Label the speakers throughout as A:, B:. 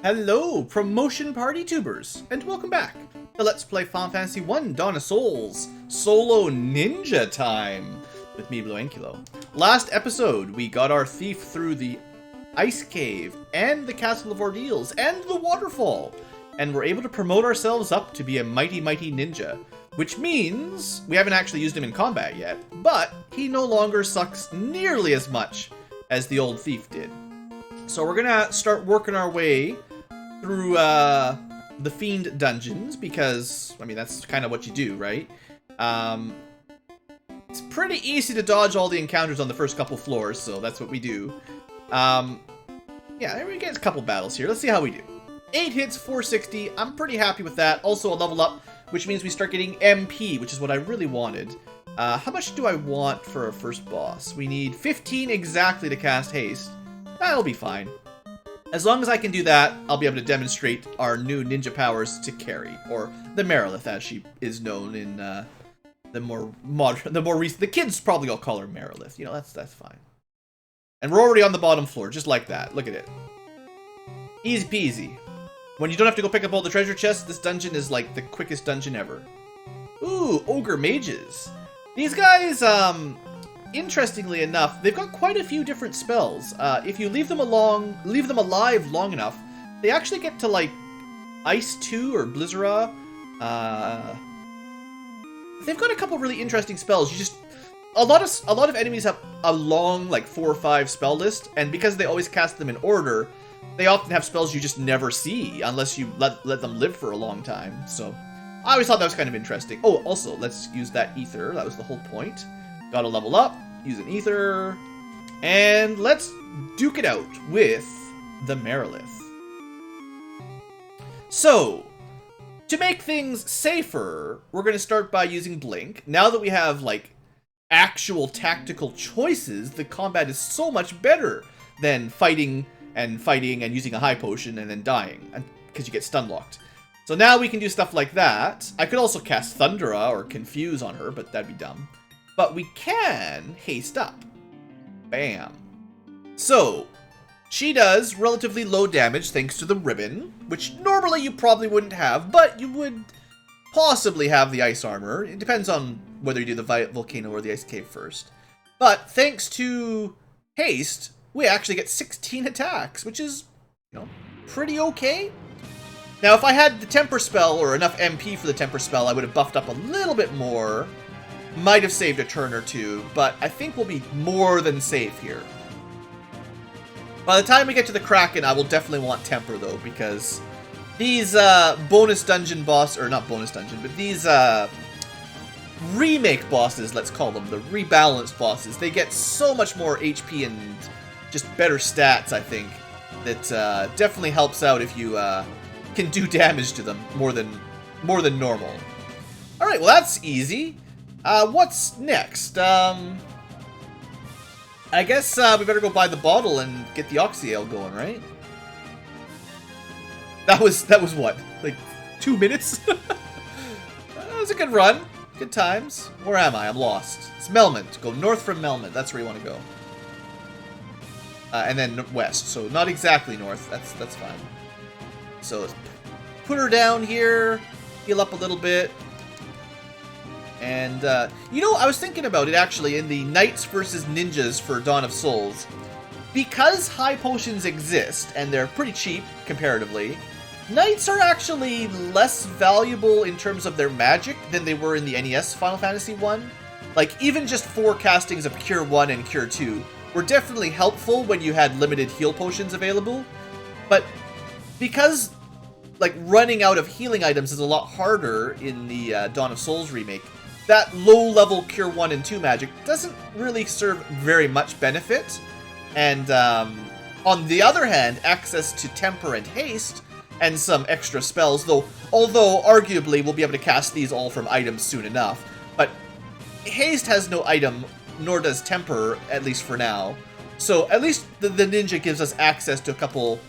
A: Hello, promotion party tubers, and welcome back to Let's Play Final Fantasy 1 Dawn of Souls Solo Ninja Time with me, BlueAnkylo. Last episode, we got our thief through the ice cave and the Castle of Ordeals and the waterfall, and we're able to promote ourselves up to be a mighty ninja, which means we haven't actually used him in combat yet, but he no longer sucks nearly as much as the old thief did. So we're gonna start working our way through the Fiend dungeons, because, I mean, that's kind of what you do, right? It's pretty easy to dodge all the encounters on the first couple floors, so that's what we do. Yeah, we get a couple battles here. Let's see how we do. 8 hits, 460. I'm pretty happy with that. Also a level up, which means we start getting MP, which is what I really wanted. How much do I want for our first boss? We need 15 exactly to cast haste. That'll be fine. As long as I can do that, I'll be able to demonstrate our new ninja powers to Carrie, or the Merilith, as she is known in the more recent. The kids probably all call her Merilith. You know, that's fine. And we're already on the bottom floor, just like that. Look at it. Easy peasy. When you don't have to go pick up all the treasure chests, this dungeon is like the quickest dungeon ever. Ooh, ogre mages. These guys, interestingly enough, they've got quite a few different spells. If you leave them alive long enough, they actually get to, like, Ice 2 or Blizzara. They've got a couple really interesting spells. A lot of enemies have a long, like, 4 or 5 spell list, and because they always cast them in order, they often have spells you just never see unless you let them live for a long time. So I always thought that was kind of interesting. Oh, also, let's use that ether. That was the whole point. Gotta level up, use an ether, and let's duke it out with the Merilith. So, to make things safer, we're gonna start by using Blink. Now that we have, like, actual tactical choices, the combat is so much better than fighting and using a high potion and then dying, because you get stun locked. So now we can do stuff like that. I could also cast Thundera or Confuse on her, but that'd be dumb. But we can haste up. Bam. So, she does relatively low damage thanks to the ribbon, which normally you probably wouldn't have, but you would possibly have the ice armor. It depends on whether you do the volcano or the ice cave first. But thanks to haste, we actually get 16 attacks, which is, you know, pretty okay. Now, if I had the temper spell or enough MP for the temper spell, I would have buffed up a little bit more. Might have saved a turn or two, but I think we'll be more than safe here. By the time we get to the Kraken, I will definitely want Temper, though, because these bonus dungeon boss, or not bonus dungeon, but these remake bosses, let's call them, the rebalanced bosses, they get so much more HP and just better stats, I think, that definitely helps out if you can do damage to them more than normal. Alright, well that's easy. What's next? I guess we better go buy the bottle and get the Oxyale going, right? That was what? Like 2 minutes? That was a good run. Good times. Where am I? I'm lost. It's Melmond. Go north from Melmond. That's where you want to go. And then west. So not exactly north. That's fine. So let's put her down here. Heal up a little bit. And, you know, I was thinking about it, actually, in the Knights versus Ninjas for Dawn of Souls. Because high potions exist, and they're pretty cheap, comparatively, Knights are actually less valuable in terms of their magic than they were in the NES Final Fantasy 1. Like, even just 4 castings of Cure 1 and Cure 2 were definitely helpful when you had limited heal potions available. But because, like, running out of healing items is a lot harder in the Dawn of Souls remake, that low-level Cure 1 and 2 magic doesn't really serve very much benefit. And on the other hand, access to Temper and Haste and some extra spells, although arguably we'll be able to cast these all from items soon enough. But Haste has no item, nor does Temper, at least for now. So at least the ninja gives us access to a couple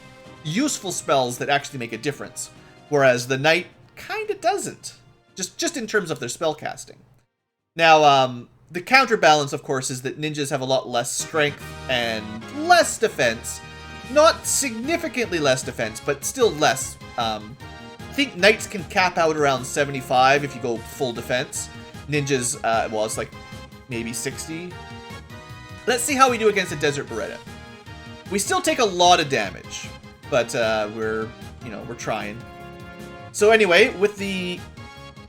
A: useful spells that actually make a difference, whereas the Knight kinda doesn't. Just in terms of their spell casting. Now, the counterbalance, of course, is that ninjas have a lot less strength and less defense, Not significantly less defense, but still less. I think knights can cap out around 75 if you go full defense. Ninjas, well, it's like maybe 60. Let's see how we do against a Desert Baretta. We still take a lot of damage, but we're trying. So anyway, with the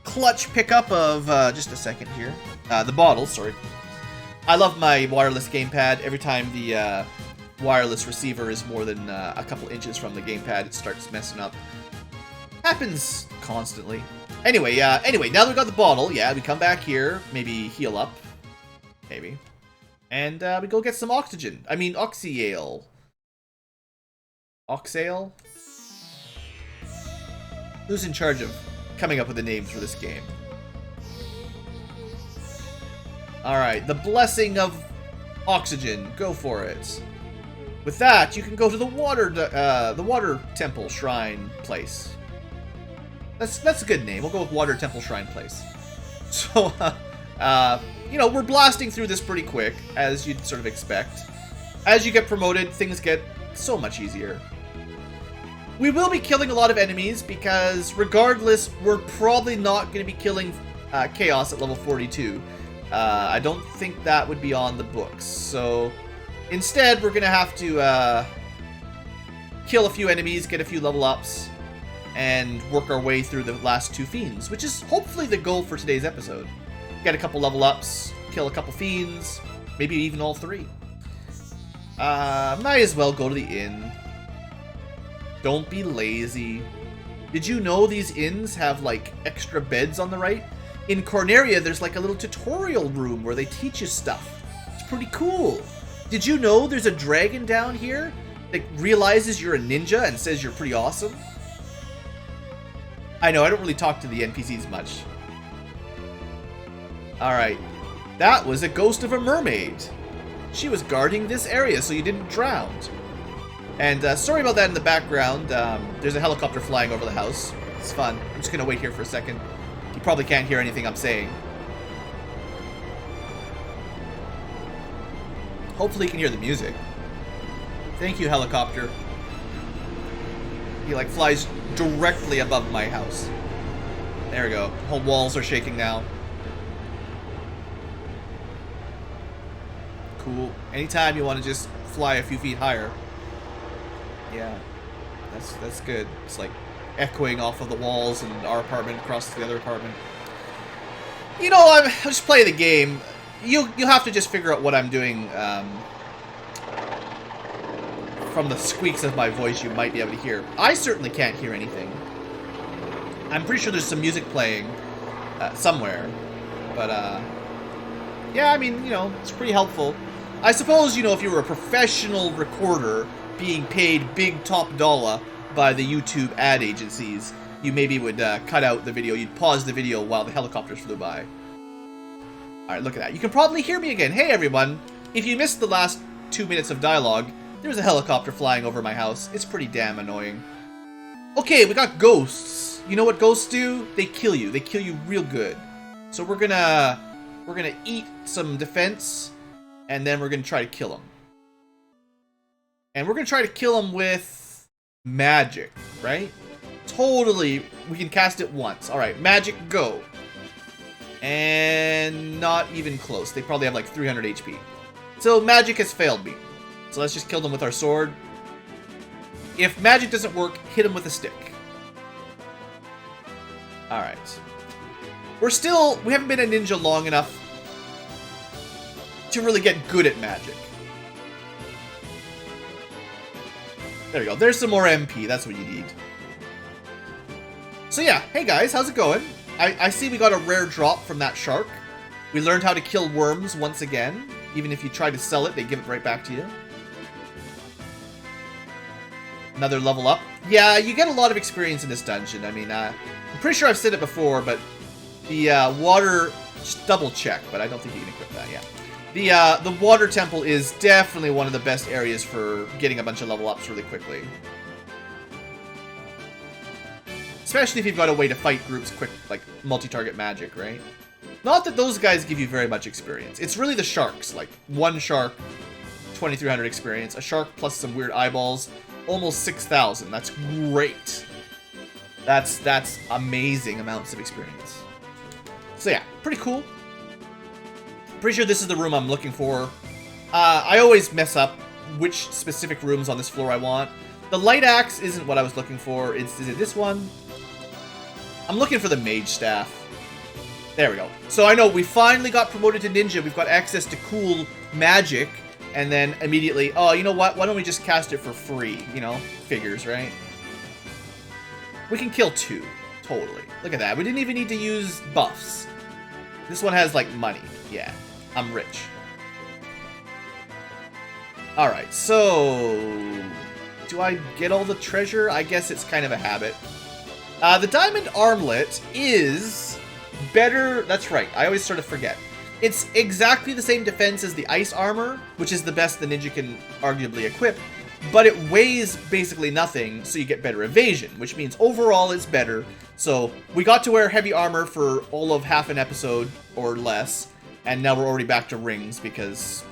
A: clutch pickup of, just a second here, the bottle, sorry. I love my wireless gamepad. Every time the wireless receiver is more than a couple inches from the gamepad, it starts messing up. Happens constantly. Anyway, now that we got the bottle, yeah, we come back here, maybe heal up, maybe. And we go get some oxygen. I mean, oxyale. Oxale? Who's in charge of coming up with the names for this game? Alright, the blessing of oxygen. Go for it. With that, you can go to the water temple shrine place. That's a good name. We'll go with Water Temple Shrine Place. So, you know, we're blasting through this pretty quick, as you'd sort of expect. As you get promoted, things get so much easier. We will be killing a lot of enemies, because regardless, we're probably not going to be killing Chaos at level 42. I don't think that would be on the books. So, instead, we're going to have to kill a few enemies, get a few level ups, and work our way through the last two fiends, which is hopefully the goal for today's episode. Get a couple level ups, kill a couple fiends, maybe even all three. Might as well go to the inn. Don't be lazy. Did you know these inns have, like, extra beds on the right? In Corneria, there's, like, a little tutorial room where they teach you stuff. It's pretty cool. Did you know there's a dragon down here that realizes you're a ninja and says you're pretty awesome? I know, I don't really talk to the NPCs much. Alright. That was a ghost of a mermaid. She was guarding this area so you didn't drown. And sorry about that in the background. There's a helicopter flying over the house. It's fun. I'm just going to wait here for a second. You probably can't hear anything I'm saying. Hopefully you can hear the music. Thank you, helicopter. He, like, flies directly above my house. There we go. Whole walls are shaking now. Cool. Anytime you want to just fly a few feet higher. Yeah. That's good. It's like echoing off of the walls and our apartment across to the other apartment. You know, I'm just playing the game. You'll have to just figure out what I'm doing. From the squeaks of my voice, you might be able to hear. I certainly can't hear anything. I'm pretty sure there's some music playing somewhere. But, yeah, I mean, you know, it's pretty helpful. I suppose, you know, if you were a professional recorder being paid big top dollar by the YouTube ad agencies, you maybe would cut out the video. You'd pause the video while the helicopters flew by. Alright, look at that. You can probably hear me again. Hey, everyone. If you missed the last 2 minutes of dialogue, there's a helicopter flying over my house. It's pretty damn annoying. Okay, we got ghosts. You know what ghosts do? They kill you. They kill you real good. So we're gonna eat some defense, and then we're gonna try to kill them. And we're gonna try to kill them with magic, right? Totally, we can cast it once. All right, magic, go. And not even close. They probably have like 300 HP. So magic has failed me. So let's just kill them with our sword. If magic doesn't work, hit them with a stick. Alright. We haven't been a ninja long enough to really get good at magic. There we go. There's some more MP. That's what you need. So yeah, hey guys, how's it going? I see we got a rare drop from that shark. We learned how to kill worms once again. Even if you try to sell it, they give it right back to you. Another level up. Yeah, you get a lot of experience in this dungeon. I mean, I'm pretty sure I've said it before, but the water... Just double check, but I don't think you can equip that, yeah. The water temple is definitely one of the best areas for getting a bunch of level ups really quickly. Especially if you've got a way to fight groups quick, like multi-target magic, right? Not that those guys give you very much experience. It's really the sharks, like one shark 2,300 experience. A shark plus some weird eyeballs. Almost 6,000. That's great. That's amazing amounts of experience. So yeah, pretty cool. Pretty sure this is the room I'm looking for. I always mess up which specific rooms on this floor I want. The light axe isn't what I was looking for. Is it this one? I'm looking for the mage staff. There we go. So I know we finally got promoted to ninja. We've got access to cool magic. And then immediately, oh, you know what? Why don't we just cast it for free? You know, figures, right? We can kill 2. Totally. Look at that. We didn't even need to use buffs. This one has, like, money. Yeah. I'm rich. Alright, so... do I get all the treasure? I guess it's kind of a habit. The diamond armlet is better... That's right. I always sort of forget. It's exactly the same defense as the ice armor, which is the best the ninja can arguably equip, but it weighs basically nothing, so you get better evasion, which means overall it's better. So we got to wear heavy armor for all of half an episode or less, and now we're already back to rings because,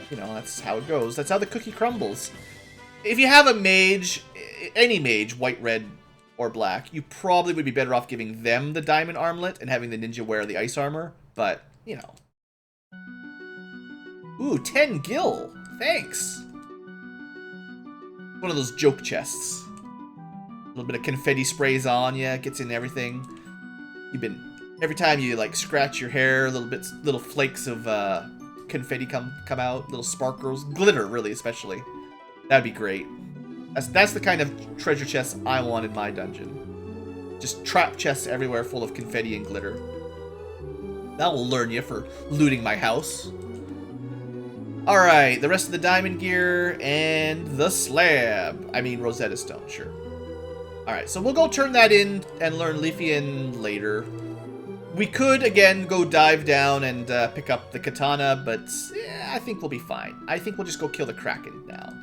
A: you know, that's how it goes. That's how the cookie crumbles. If you have a mage, any mage, white, red, or black, you probably would be better off giving them the diamond armlet and having the ninja wear the ice armor, but, you know. Ooh, 10 gil. Thanks. One of those joke chests. A little bit of confetti sprays on you, gets in everything. Every time you like scratch your hair, little flakes of confetti come out, little sparkles, glitter really especially. That'd be great. That's the kind of treasure chest I want in my dungeon. Just trap chests everywhere full of confetti and glitter. That will learn you for looting my house. Alright, the rest of the diamond gear and the slab. I mean, Rosetta Stone, sure. Alright, so we'll go turn that in and learn Leafian later. We could, again, go dive down and pick up the katana, but yeah, I think we'll be fine. I think we'll just go kill the Kraken now.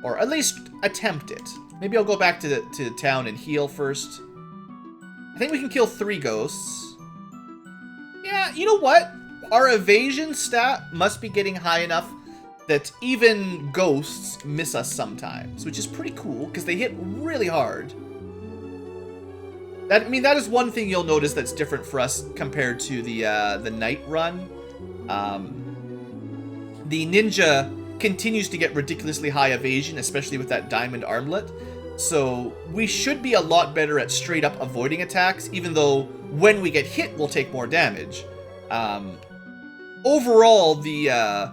A: Or at least attempt it. Maybe I'll go back to town and heal first. I think we can kill 3 ghosts. Yeah, you know what? Our evasion stat must be getting high enough that even ghosts miss us sometimes, which is pretty cool because they hit really hard. That is one thing you'll notice that's different for us compared to the night run. The ninja continues to get ridiculously high evasion, especially with that diamond armlet. So we should be a lot better at straight up avoiding attacks, even though when we get hit, we'll take more damage. Overall, the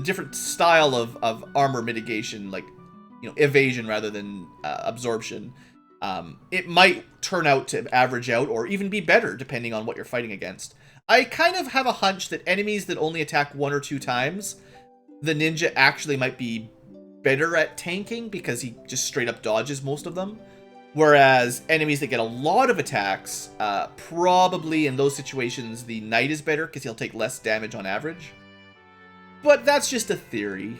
A: different style of armor mitigation, like, you know, evasion rather than absorption, it might turn out to average out or even be better depending on what you're fighting against. I kind of have a hunch that enemies that only attack 1 or 2 times, the ninja actually might be better at tanking because he just straight up dodges most of them. Whereas enemies that get a lot of attacks, probably in those situations the knight is better because he'll take less damage on average. But that's just a theory.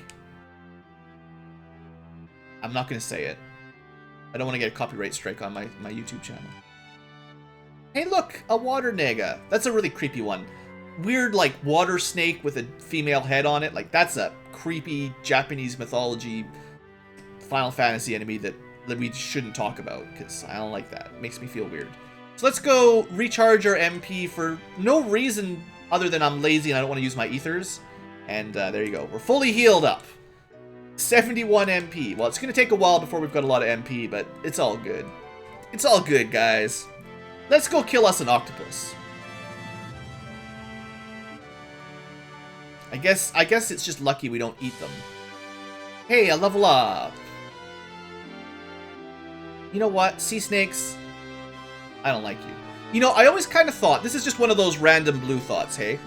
A: I'm not going to say it. I don't want to get a copyright strike on my YouTube channel. Hey look, a water nega. That's a really creepy one. Weird like water snake with a female head on it. Like that's a creepy Japanese mythology Final Fantasy enemy that we shouldn't talk about because I don't like that. It makes me feel weird. So let's go recharge our MP for no reason other than I'm lazy and I don't want to use my ethers. And there you go. We're fully healed up. 71 MP. Well, it's going to take a while before we've got a lot of MP, but it's all good. It's all good, guys. Let's go kill us an octopus. I guess it's just lucky we don't eat them. Hey, a level up. You know what? Sea snakes, I don't like you. You know, I always kind of thought, this is just one of those random blue thoughts, hey?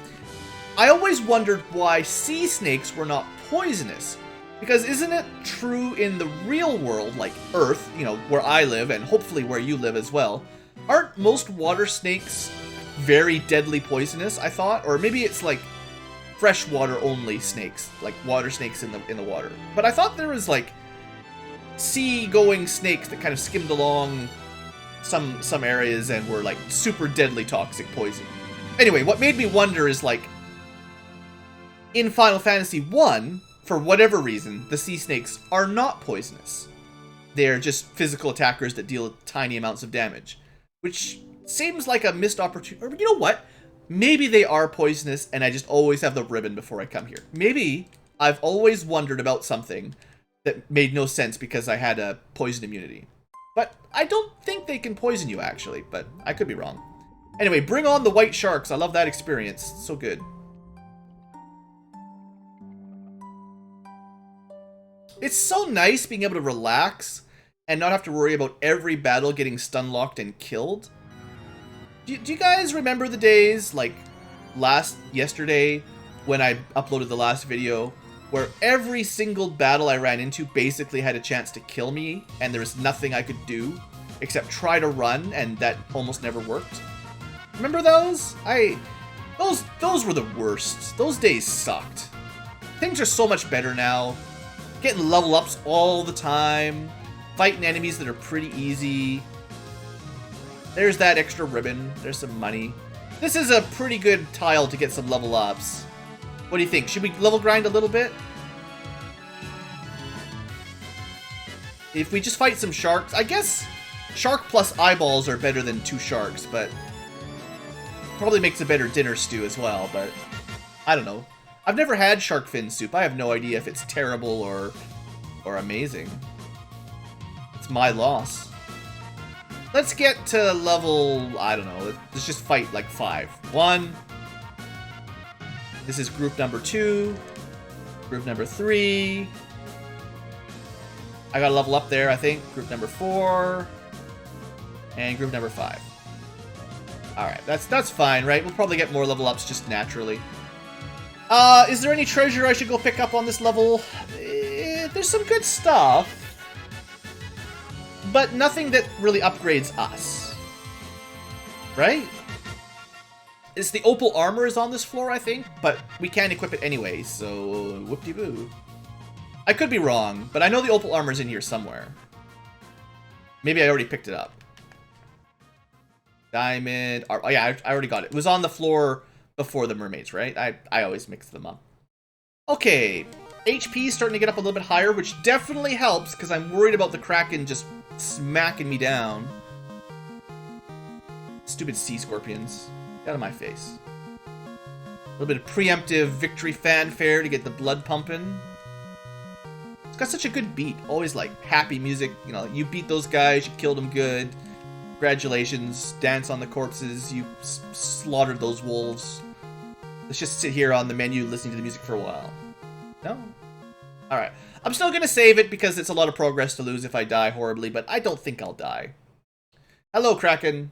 A: I always wondered why sea snakes were not poisonous. Because isn't it true in the real world, like Earth, you know, where I live, and hopefully where you live as well, aren't most water snakes very deadly poisonous, I thought? Or maybe it's like freshwater only snakes, like water snakes in the water. But I thought there was like sea-going snakes that kind of skimmed along some areas and were like super deadly toxic poison. Anyway, what made me wonder is like, In Final Fantasy 1, for whatever reason, the sea snakes are not poisonous. They're just physical attackers that deal tiny amounts of damage, which seems like a missed opportunity. Or you know what? Maybe they are poisonous and I just always have the ribbon before I come here. Maybe I've always wondered about something that made no sense because I had a poison immunity. But I don't think they can poison you, actually, but I could be wrong. Anyway, bring on the white sharks. I love that experience. So good. It's so nice being able to relax and not have to worry about every battle getting stun-locked and killed. Do you guys remember the days, like yesterday, when I uploaded the last video, where every single battle I ran into basically had a chance to kill me, and there was nothing I could do except try to run, and that almost never worked? Remember those? Those were the worst. Those days sucked. Things are so much better now. Getting level ups all the time. Fighting enemies that are pretty easy. There's that extra ribbon. There's some money. This is a pretty good tile to get some level ups. What do you think? Should we level grind a little bit? If we just fight some sharks, I guess shark plus eyeballs are better than 2 sharks, but probably makes a better dinner stew as well, but I don't know. I've never had shark fin soup. I have no idea if it's terrible or amazing. It's my loss. Let's get to level, I don't know, let's just fight like 5. 1. This is group number 2. Group number 3. I gotta level up there, I think. Group number 4. And group number 5. Alright, that's fine, right? We'll probably get more level ups just naturally. Is there any treasure I should go pick up on this level? There's some good stuff. But nothing that really upgrades us. Right? It's the opal armor is on this floor, I think, but we can't equip it anyway, so whoop-de-boo. I could be wrong, but I know the opal armor's in here somewhere. Maybe I already picked it up. Diamond. Oh yeah, I already got it. It was on the floor before the mermaids, right? I always mix them up. Okay. HP is starting to get up a little bit higher, which definitely helps, because I'm worried about the Kraken just smacking me down. Stupid sea scorpions. Get out of my face. A little bit of preemptive victory fanfare to get the blood pumping. It's got such a good beat. Always like happy music. You know, you beat those guys, you killed them good. Congratulations. Dance on the corpses. You slaughtered those wolves. Let's just sit here on the menu listening to the music for a while. No? Alright. I'm still gonna save it because it's a lot of progress to lose if I die horribly, but I don't think I'll die. Hello, Kraken.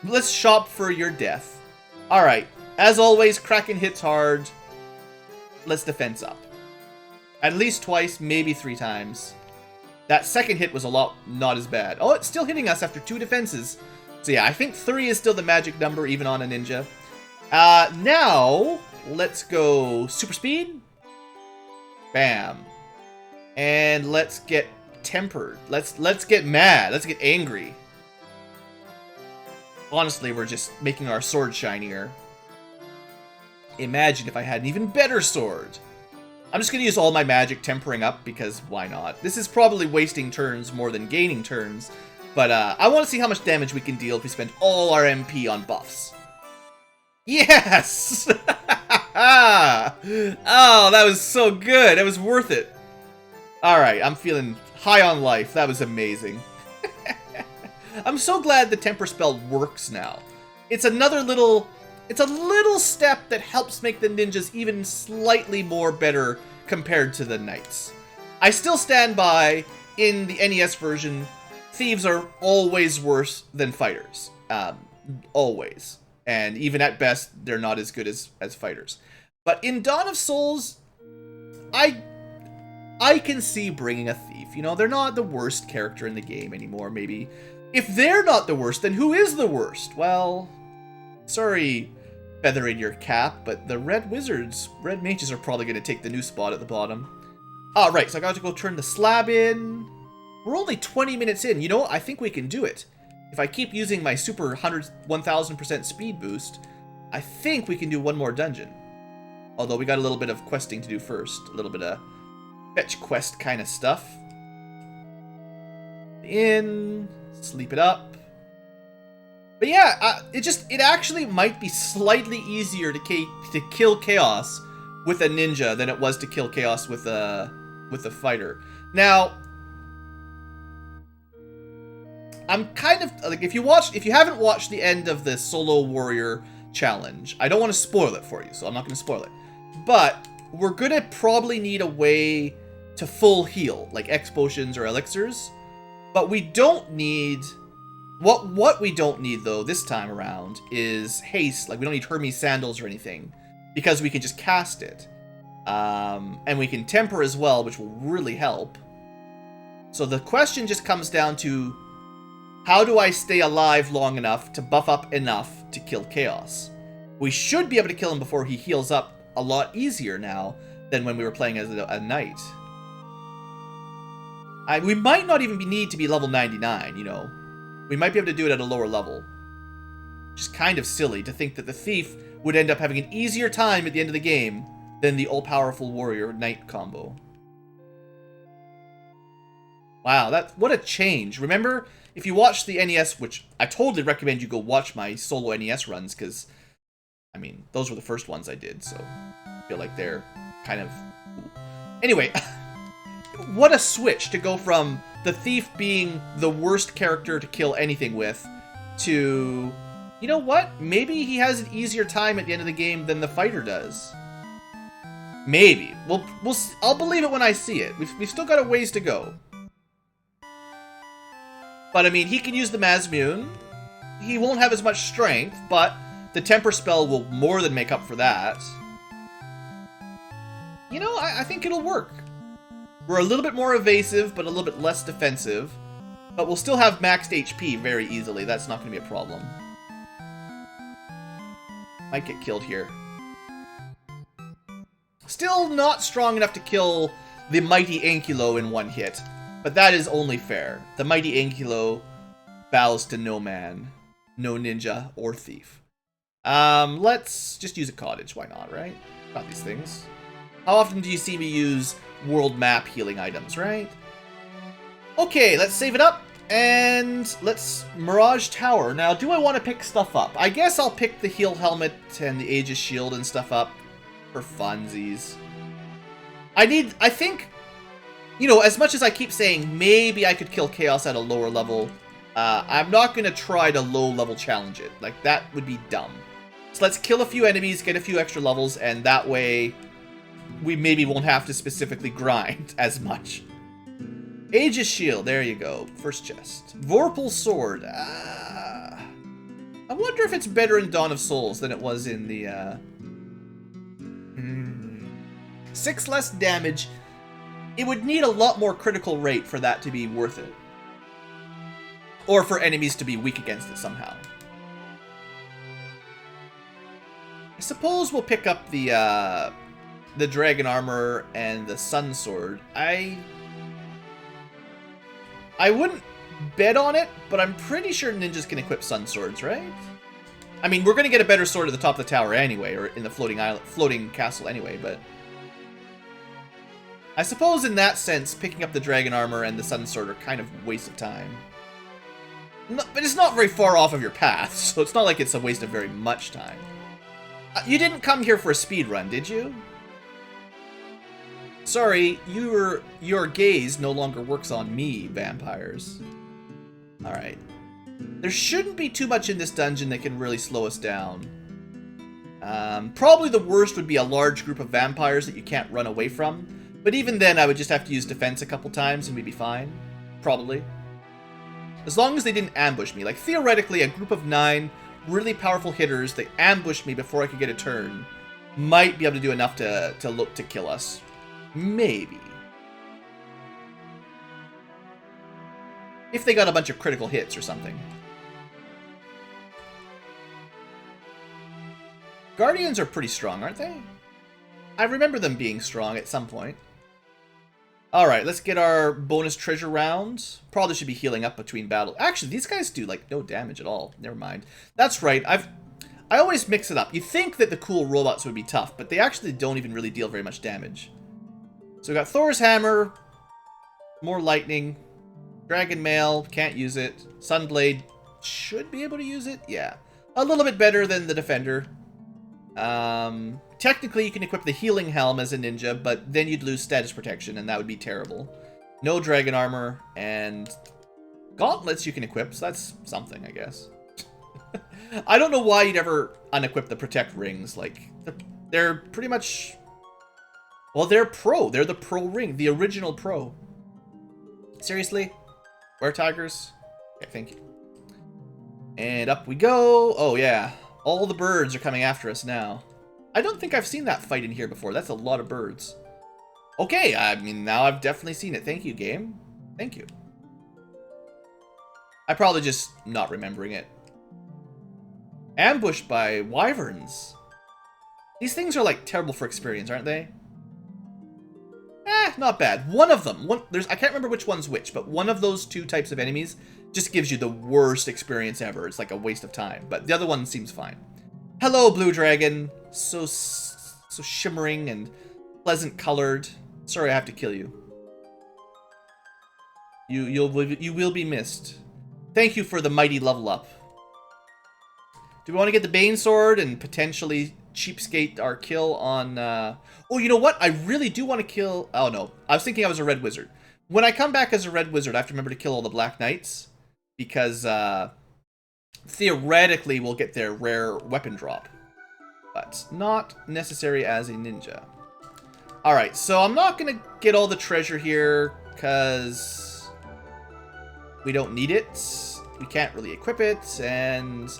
A: Let's shop for your death. Alright. As always, Kraken hits hard. Let's defense up. At least twice, maybe 3 times. That second hit was a lot not as bad. Oh, it's still hitting us after 2 defenses. So yeah, I think 3 is still the magic number, even on a ninja. Now, let's go super speed. Bam. And let's get tempered. Let's get mad. Let's get angry. Honestly, we're just making our sword shinier. Imagine if I had an even better sword. I'm just going to use all my magic tempering up because why not? This is probably wasting turns more than gaining turns. But I want to see how much damage we can deal if we spend all our MP on buffs. Yes! Oh, that was so good. It was worth it. Alright, I'm feeling high on life. That was amazing. I'm so glad the temper spell works now. It's another little... It's a little step that helps make the ninjas even slightly more better compared to the knights. I still stand by, in the NES version, thieves are always worse than fighters. Always. And even at best, they're not as good as fighters. But in Dawn of Souls, I can see bringing a thief. You know, they're not the worst character in the game anymore, maybe. If they're not the worst, then who is the worst? Well, sorry, feather in your cap, but the red wizards, red mages are probably going to take the new spot at the bottom. Alright, so I got to go turn the slab in. We're only 20 minutes in. You know what? I think we can do it. If I keep using my super 1000% speed boost, I think we can do one more dungeon. Although we got a little bit of questing to do first. A little bit of fetch quest kind of stuff. In, sleep it up. But yeah, it actually might be slightly easier to kill Chaos with a ninja than it was to kill Chaos with a fighter. Now, I'm kind of like, if you haven't watched the end of the Solo Warrior challenge, I don't want to spoil it for you, so I'm not going to spoil it. But we're gonna probably need a way to full heal, like X potions or elixirs. But we don't need what we don't need though this time around is haste. Like we don't need Hermes sandals or anything because we can just cast it, and we can temper as well, which will really help. So the question just comes down to, how do I stay alive long enough to buff up enough to kill Chaos? We should be able to kill him before he heals up a lot easier now than when we were playing as a knight. We might not even need to be level 99, you know. We might be able to do it at a lower level. Which is kind of silly to think that the Thief would end up having an easier time at the end of the game than the all-powerful warrior-knight combo. Wow, what a change. Remember, if you watch the NES, which I totally recommend you go watch my solo NES runs, because, I mean, those were the first ones I did, so I feel like they're kind of... Anyway, what a switch to go from the Thief being the worst character to kill anything with to, you know what? Maybe he has an easier time at the end of the game than the fighter does. Maybe. I'll believe it when I see it. We've still got a ways to go. But, I mean, he can use the Mazmoon. He won't have as much strength, but the Temper spell will more than make up for that. You know, I think it'll work. We're a little bit more evasive, but a little bit less defensive. But we'll still have maxed HP very easily. That's not going to be a problem. Might get killed here. Still not strong enough to kill the mighty Ankylo in one hit. But that is only fair. The mighty Ankylo bows to no man, no ninja, or thief. Let's just use a cottage. Why not, right? Got these things. How often do you see me use world map healing items, right? Okay, let's save it up. And let's Mirage Tower. Now, do I want to pick stuff up? I guess I'll pick the heal helmet and the Aegis shield and stuff up for funsies. I think... You know, as much as I keep saying maybe I could kill Chaos at a lower level, I'm not going to try to low-level challenge it. Like, that would be dumb. So let's kill a few enemies, get a few extra levels, and that way we maybe won't have to specifically grind as much. Aegis Shield, there you go. First chest. Vorpal Sword. I wonder if it's better in Dawn of Souls than it was in the... 6 less damage... It would need a lot more critical rate for that to be worth it. Or for enemies to be weak against it somehow. I suppose we'll pick up the Dragon Armor and the Sun Sword. I wouldn't bet on it, but I'm pretty sure ninjas can equip Sun Swords, right? I mean, we're going to get a better sword at the top of the tower anyway, or in the floating castle anyway, but... I suppose in that sense, picking up the Dragon Armor and the Sun Sword are kind of a waste of time. No, but it's not very far off of your path, so it's not like it's a waste of very much time. You didn't come here for a speed run, did you? Sorry, your gaze no longer works on me, vampires. Alright. There shouldn't be too much in this dungeon that can really slow us down. Probably the worst would be a large group of vampires that you can't run away from. But even then, I would just have to use defense a couple times and we'd be fine. Probably. As long as they didn't ambush me. Like, theoretically, a group of 9 really powerful hitters that ambushed me before I could get a turn might be able to do enough to look to kill us. Maybe. If they got a bunch of critical hits or something. Guardians are pretty strong, aren't they? I remember them being strong at some point. Alright, let's get our bonus treasure round. Probably should be healing up between battles. Actually, these guys do, like, no damage at all. Never mind. That's right, I always mix it up. You think that the cool robots would be tough, but they actually don't even really deal very much damage. So we got Thor's Hammer, more lightning, Dragon Mail, can't use it, Sunblade, should be able to use it, yeah. A little bit better than the Defender. Technically you can equip the Healing Helm as a ninja, but then you'd lose status protection, and that would be terrible. No Dragon Armor, and Gauntlets you can equip, so that's something, I guess. I don't know why you'd ever unequip the Protect Rings. Like, they're pretty much... Well, they're pro. They're the pro ring. The original pro. Seriously? Wear tigers? Okay, thank you. And up we go. Oh, yeah. All the birds are coming after us now. I don't think I've seen that fight in here before. That's a lot of birds. Okay, I mean, now I've definitely seen it. Thank you, game. Thank you. I'm probably just not remembering it. Ambushed by wyverns. These things are, like, terrible for experience, aren't they? Not bad. One of them. I can't remember which one's which, but one of those two types of enemies just gives you the worst experience ever. It's like a waste of time. But the other one seems fine. Hello, Blue Dragon. So shimmering and pleasant colored. Sorry I have to kill you. You will be missed. Thank you for the mighty level up. Do we want to get the Bane Sword and potentially cheapskate our kill on... Oh, you know what? I really do want to kill... Oh, no. I was thinking I was a Red Wizard. When I come back as a Red Wizard, I have to remember to kill all the Black Knights. Because, theoretically, we'll get their rare weapon drop. But not necessary as a ninja. Alright, so I'm not going to get all the treasure here, because... we don't need it. We can't really equip it, and...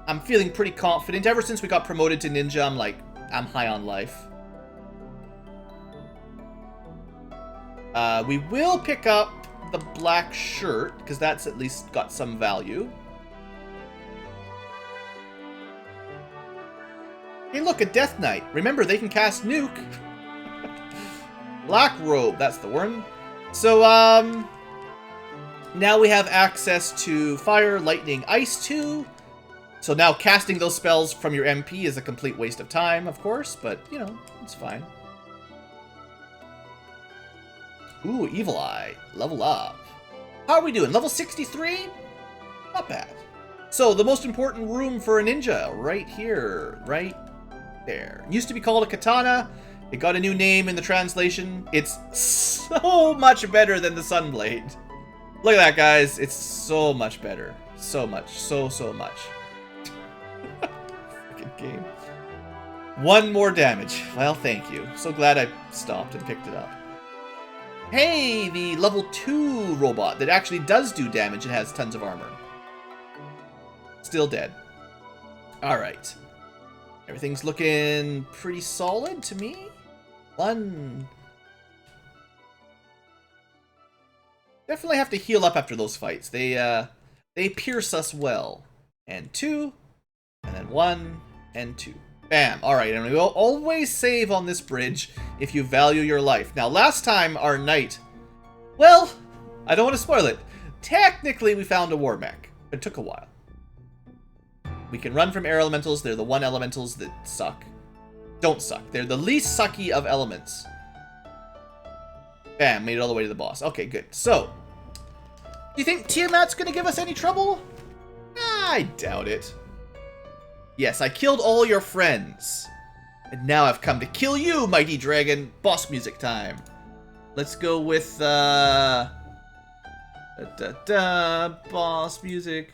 A: I'm feeling pretty confident. Ever since we got promoted to ninja, I'm high on life. We will pick up the black shirt, because that's at least got some value. Hey look, a Death Knight. Remember, they can cast Nuke. Black robe, that's the one. So, now we have access to fire, lightning, ice too. So now casting those spells from your MP is a complete waste of time, of course, but, you know, it's fine. Ooh, Evil Eye. Level up. How are we doing? Level 63? Not bad. So, the most important room for a ninja, right here. Right there. Used to be called a katana. It got a new name in the translation. It's so much better than the Sunblade. Look at that, guys. It's so much better. So much. So much. Freaking game. One more damage. Well, thank you. So glad I stopped and picked it up. Hey, the level 2 robot that actually does do damage and has tons of armor. Still dead. Alright. Everything's looking pretty solid to me. 1. Definitely have to heal up after those fights. They pierce us well. And 2. And then 1 and 2. Bam. Alright, and we will always save on this bridge if you value your life. Now, last time, our knight... Well, I don't want to spoil it. Technically, we found a war mech. It took a while. We can run from air elementals. They're the one elementals that suck. Don't suck. They're the least sucky of elements. Bam. Made it all the way to the boss. Okay, good. So, do you think Tiamat's going to give us any trouble? I doubt it. Yes, I killed all your friends. And now I've come to kill you, mighty dragon. Boss music time. Let's go with, boss music.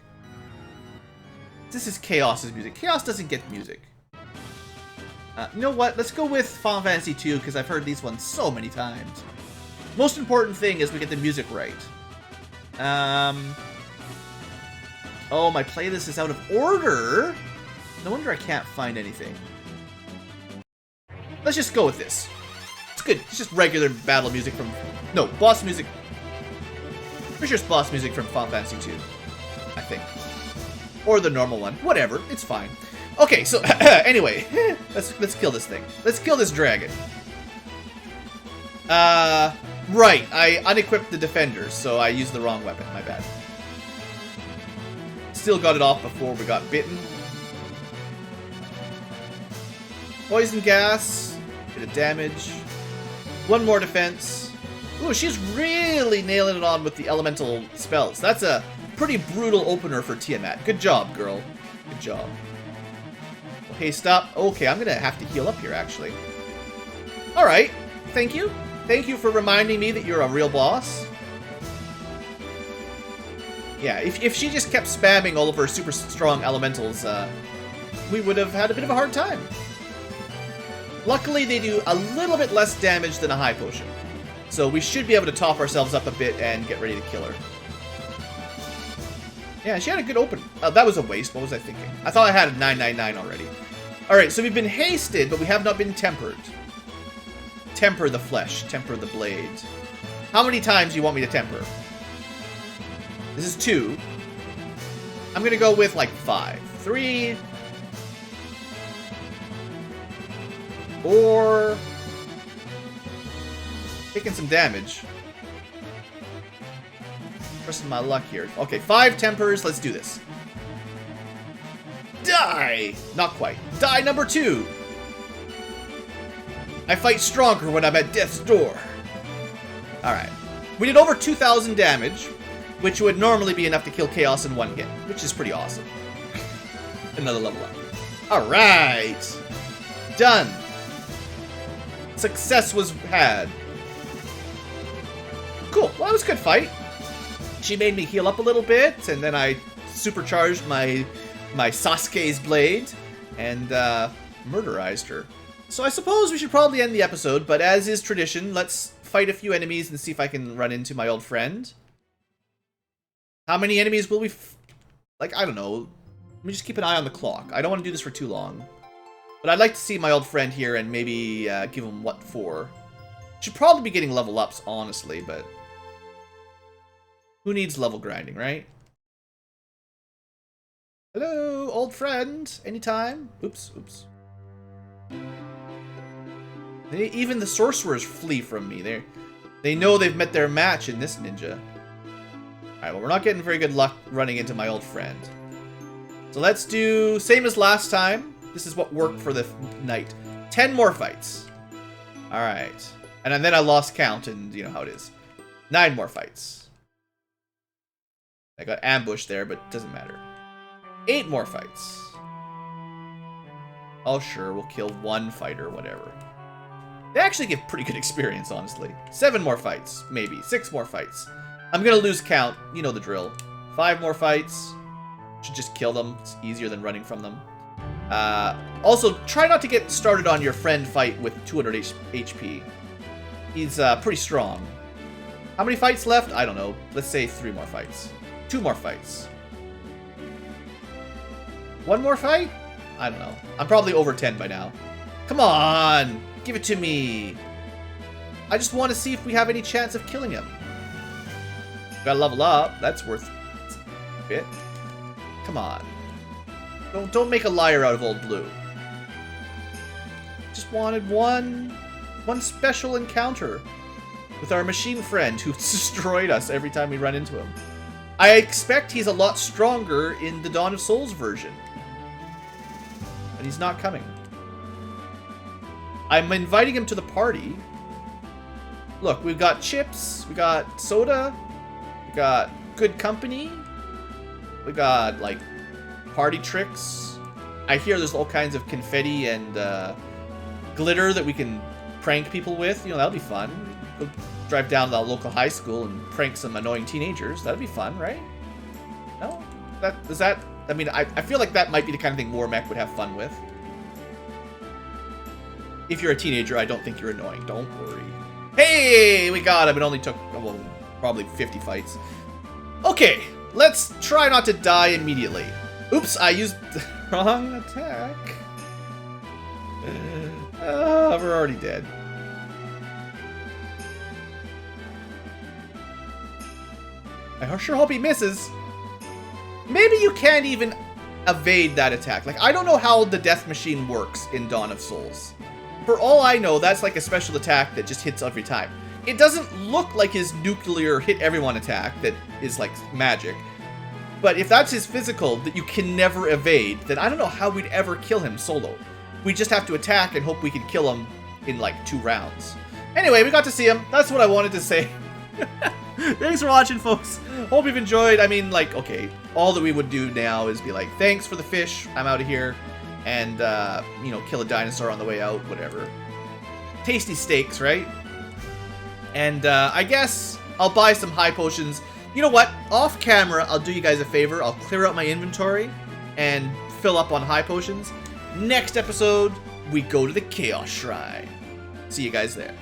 A: This is Chaos's music. Chaos doesn't get music. You know what? Let's go with Final Fantasy 2, because I've heard these ones so many times. Most important thing is we get the music right. Oh, my playlist is out of order? No wonder I can't find anything. Let's just go with this. It's good. It's just regular battle music from... No, boss music. Pretty sure it's boss music from Final Fantasy 2. I think. Or the normal one. Whatever. It's fine. Okay, so... anyway. Let's kill this thing. Let's kill this dragon. Right. I unequipped the defenders, so I used the wrong weapon. My bad. Still got it off before we got bitten. Poison gas. Bit of damage. One more defense. Ooh, she's really nailing it on with the elemental spells. That's a pretty brutal opener for Tiamat. Good job, girl. Good job. Okay, stop. Okay, I'm gonna have to heal up here, actually. Alright. Thank you. Thank you for reminding me that you're a real boss. Yeah, if she just kept spamming all of her super strong elementals, we would have had a bit of a hard time. Luckily, they do a little bit less damage than a high potion. So we should be able to top ourselves up a bit and get ready to kill her. Yeah, she had a good open. That was a waste. What was I thinking? I thought I had a 999 already. Alright, so we've been hasted, but we have not been tempered. Temper the flesh. Temper the blade. How many times do you want me to temper? This is 2. I'm gonna go with, like, 5. 3... 4... Taking some damage. Pressing my luck here. Okay, 5 tempers. Let's do this. Die! Not quite. Die number 2. I fight stronger when I'm at death's door. Alright. We did over 2,000 damage, which would normally be enough to kill Chaos in 1 hit, which is pretty awesome. Another level up. Alright! Done! Success was had. Cool. Well, that was a good fight. She made me heal up a little bit, and then I supercharged my Sasuke's blade and murderized her. So I suppose we should probably end the episode, but as is tradition, let's fight a few enemies and see if I can run into my old friend. How many enemies will we... like, I don't know. Let me just keep an eye on the clock. I don't want to do this for too long. But I'd like to see my old friend here and maybe give him what for. Should probably be getting level ups, honestly, but... who needs level grinding, right? Hello, old friend. Anytime. Oops, oops. Even the sorcerers flee from me. They know they've met their match in this ninja. Alright, well, we're not getting very good luck running into my old friend. So let's do... same as last time. This is what worked for the night. 10 more fights. Alright. And then I lost count, and you know how it is. 9 more fights. I got ambushed there, but it doesn't matter. 8 more fights. Oh, sure, we'll kill 1 fighter, whatever. They actually give pretty good experience, honestly. 7 more fights, maybe. 6 more fights. I'm gonna lose count. You know the drill. 5 more fights. Should just kill them. It's easier than running from them. Also, try not to get started on your friend fight with 200 HP. He's pretty strong. How many fights left? I don't know. Let's say 3 more fights. 2 more fights. 1 more fight? I don't know. I'm probably over 10 by now. Come on! Give it to me! I just want to see if we have any chance of killing him. Gotta level up. That's worth a bit. Come on. Don't make a liar out of old Blue. Just wanted one special encounter with our machine friend who destroyed us every time we run into him. I expect he's a lot stronger in the Dawn of Souls version. But he's not coming. I'm inviting him to the party. Look, we've got chips, we got soda, we got good company, we got, like, party tricks. I hear there's all kinds of confetti and glitter that we can prank people with. You know, that'll be fun. Go drive down to the local high school and prank some annoying teenagers. That'd be fun, right? No? I mean, I feel like that might be the kind of thing Warmech would have fun with. If you're a teenager, I don't think you're annoying. Don't worry. Hey! We got him. It only took, well, probably 50 fights. Okay. Let's try not to die immediately. Oops, I used the wrong attack. We're already dead. I sure hope he misses. Maybe you can't even evade that attack. Like, I don't know how the death machine works in Dawn of Souls. For all I know, that's like a special attack that just hits every time. It doesn't look like his nuclear hit everyone attack that is like magic. But if that's his physical that you can never evade, then I don't know how we'd ever kill him solo. We just have to attack and hope we can kill him in like 2 rounds. Anyway, we got to see him. That's what I wanted to say. Thanks for watching, folks. Hope you've enjoyed. I mean, like, okay, all that we would do now is be like, thanks for the fish. I'm out of here. And, you know, kill a dinosaur on the way out, whatever. Tasty steaks, right? And I guess I'll buy some high potions. You know what? Off camera, I'll do you guys a favor. I'll clear out my inventory and fill up on high potions. Next episode, we go to the Chaos Shrine. See you guys there.